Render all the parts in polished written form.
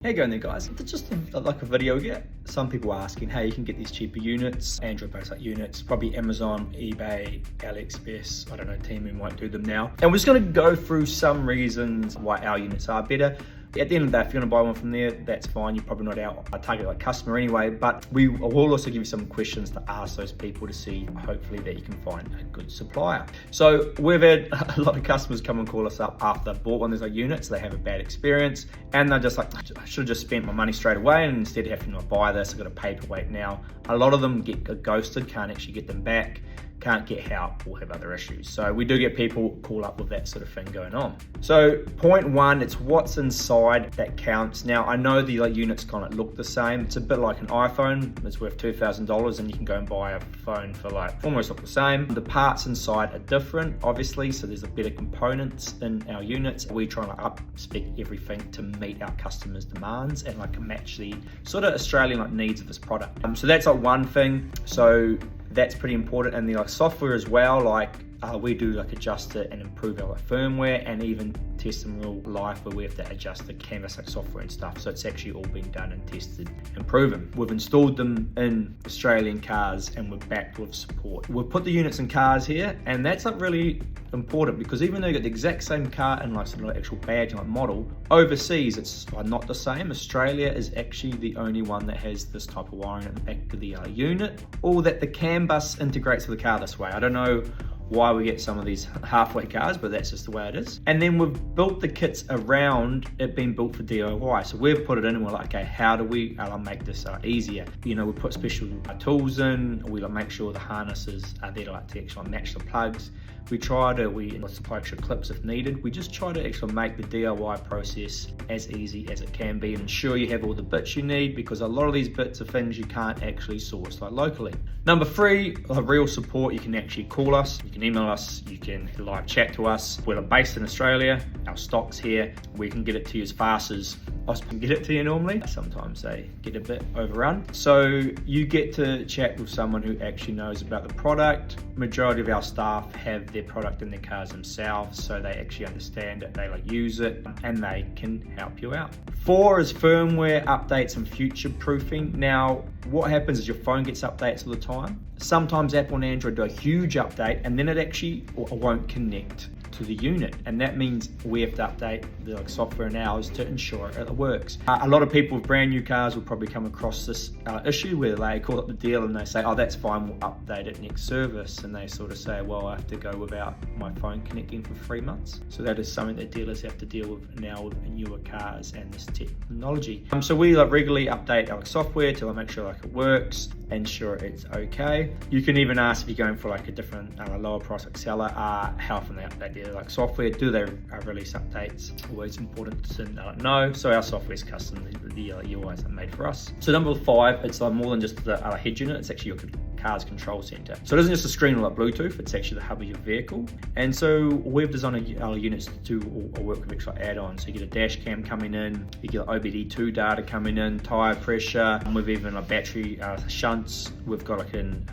How you going there, guys? It's just like a video we get. Some people are asking, hey, you can get these cheaper units, Android-based like units, probably Amazon, eBay, AliExpress, I don't know, Temu might do them now. And we're just gonna go through some reasons why our units are better. At the end of the day, if you're gonna buy one from there, that's fine. You're probably not our target like customer anyway, but we will also give you some questions to ask those people to see, hopefully, that you can find a good supplier. So we've had a lot of customers come and call us up after they've bought one of these like units, they have a bad experience, and they're just like, I should have just spent my money straight away, and instead of having to buy this, I've got to pay to wait now. A lot of them get ghosted, can't actually get them back, can't get help, or have other issues. So we do get people call up with that sort of thing going on. So point one, it's what's inside that counts. Now I know the units kind of look the same. It's a bit like an iPhone. It's worth $2,000 and you can go and buy a phone for like almost look the same. The parts inside are different, obviously, so there's a better components in our units. We try to up-spec everything to meet our customers' demands and like match the sort of Australian like needs of this product. So that's like one thing. So that's pretty important. And the like software as well, like we do like adjust it and improve our firmware, and even test in real life where we have to adjust the canvas like software and stuff. So it's actually all been done and tested and proven. We've installed them in Australian cars and we're backed with support. We've put the units in cars here, and that's like really important because even though you got the exact same car and like sort of like actual badge and like model, overseas it's not the same. Australia is actually the only one that has this type of wiring at the back of the unit, or that the CAN bus integrates with the car this way. I don't know why we get some of these halfway cars, but that's just the way it is. And then we've built the kits around it being built for DIY. So we've put it in and we're like, okay, how do we make this easier? You know, we put special tools in, we like make sure the harnesses are there to actually match the plugs. We supply extra clips if needed. We just try to actually make the DIY process as easy as it can be and ensure you have all the bits you need, because a lot of these bits are things you can't actually source like locally. Number three, real support. You can actually call us, you can email us, you can live chat to us. We're based in Australia, our stock's here. We can get it to you as fast as I can get it to you normally. Sometimes they get a bit overrun. So you get to chat with someone who actually knows about the product. Majority of our staff have their product in their cars themselves, so they actually understand it, they use it, and they can help you out. 4 is firmware updates and future proofing. Now, what happens is your phone gets updates all the time. Sometimes Apple and Android do a huge update and then it actually won't connect to the unit, and that means we have to update the software in ours to ensure it works. A lot of people with brand new cars will probably come across this issue where they call up the dealer and they say, oh, that's fine, we'll update it next service, and they sort of say, well, I have to go without my phone connecting for 3 months. So that is something that dealers have to deal with now with newer cars and this technology. So we regularly update our software to make sure it works, ensure it's okay. You can even ask if you're going for a different lower price seller, how often they update their software. Do they release updates? Always important to know. So our software is custom, the UIs are made for us. So number 5, it's more than just the head unit, it's actually your car's control center. So it isn't just a screen or Bluetooth, it's actually the hub of your vehicle. And so we've designed our units to work with extra add-ons. So you get a dash cam coming in, you get OBD2 data coming in, tire pressure, and we've even battery shunts. We've got an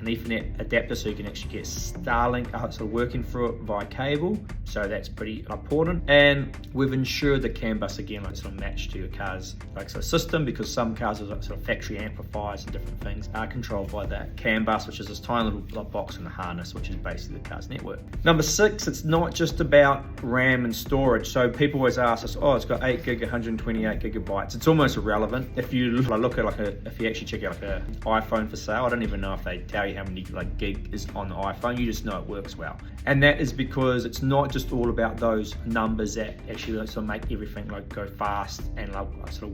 Ethernet adapter, so you can actually get Starlink working through it via cable. So that's pretty important. And we've ensured the CAN bus again matched to your car's system, because some cars with factory amplifiers and different things are controlled by that CAN bus, which is this tiny little box in the harness, which is basically the car's network. Number 6, it's not just about RAM and storage. So people always ask us, oh, it's got 8 gig, 128 gigabytes. It's almost irrelevant. If you look at if you actually check out an iPhone for sale, I don't even know if they tell you how many gig is on the iPhone. You just know it works well. And that is because it's not just all about those numbers that actually make everything go fast and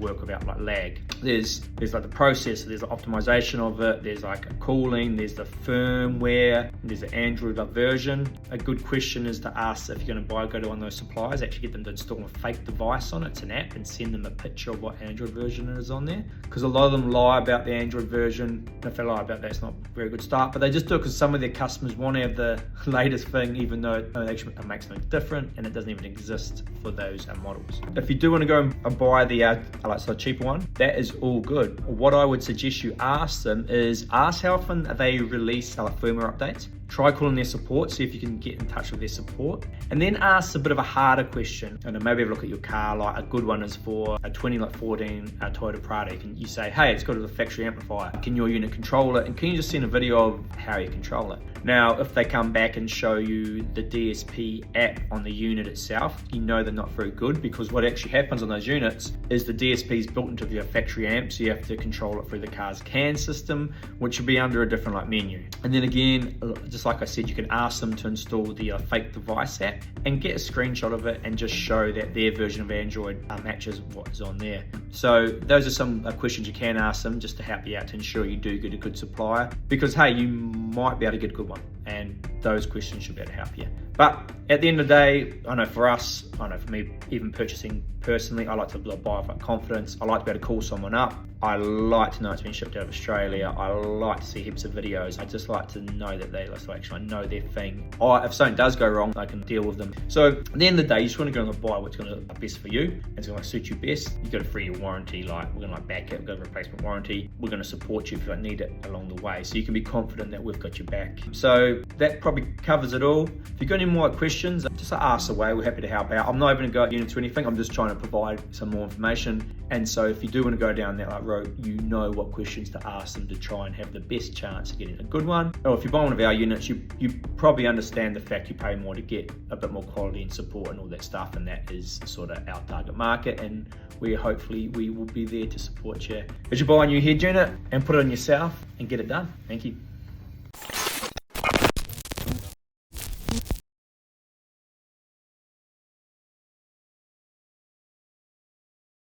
work without lag. There's the processor, there's the optimization of it, there's cooling, there's the firmware, there's the Android version. A good question is to ask if you're going to go to one of those suppliers, actually get them to install a fake device on it. It's an app, and send them a picture of what Android version it is on there, because a lot of them lie about the Android version. And if they lie about that, it's not a very good start, but they just do it because some of their customers want to have the latest thing, even though it actually makes no different and it doesn't even exist for those models. If you do want to go and buy the cheaper one, that is all good. What I would suggest you ask them is how often they release firmware updates. try calling their support, see if you can get in touch with their support, and then ask a bit of a harder question. And maybe have a look at your car. Like a good one is for a 2014 Toyota Prado. You say, hey, it's got a factory amplifier. Can your unit control it? And can you just send a video of how you control it? Now, if they come back and show you the DSP app on the unit itself, you know they're not very good, because what actually happens on those units is the DSP is built into your factory amp, so you have to control it through the car's CAN system, which will be under a different menu. And then again, just like I said, you can ask them to install the fake device app and get a screenshot of it and just show that their version of Android matches what is on there. So those are some questions you can ask them just to help you out, to ensure you do get a good supplier, because hey, you might be able to get a good one, and those questions should be able to help you. But at the end of the day, I know for us, I know for me, even purchasing personally, I like to buy with confidence. I like to be able to call someone up. I like to know it's been shipped out of Australia. I like to see heaps of videos. I just like to know that they actually know their thing. Or if something does go wrong, I can deal with them. So at the end of the day, you just want to go and buy what's going to be best for you, and it's going to suit you best. You've got a 3-year warranty, like we're going to back it, we've got a replacement warranty. We're going to support you if you need it along the way. So you can be confident that we've got your back. So that probably covers it all. If you've got any more questions, just ask away. We're happy to help out. I'm not even going to go at units or anything. I'm just trying to provide some more information. And so if you do want to go down that road, you know what questions to ask them to try and have the best chance of getting a good one. Or if you buy one of our units, you probably understand the fact you pay more to get a bit more quality and support and all that stuff, and that is sort of our target market, and hopefully we will be there to support you as you buy a new head unit and put it on yourself and get it done. Thank you.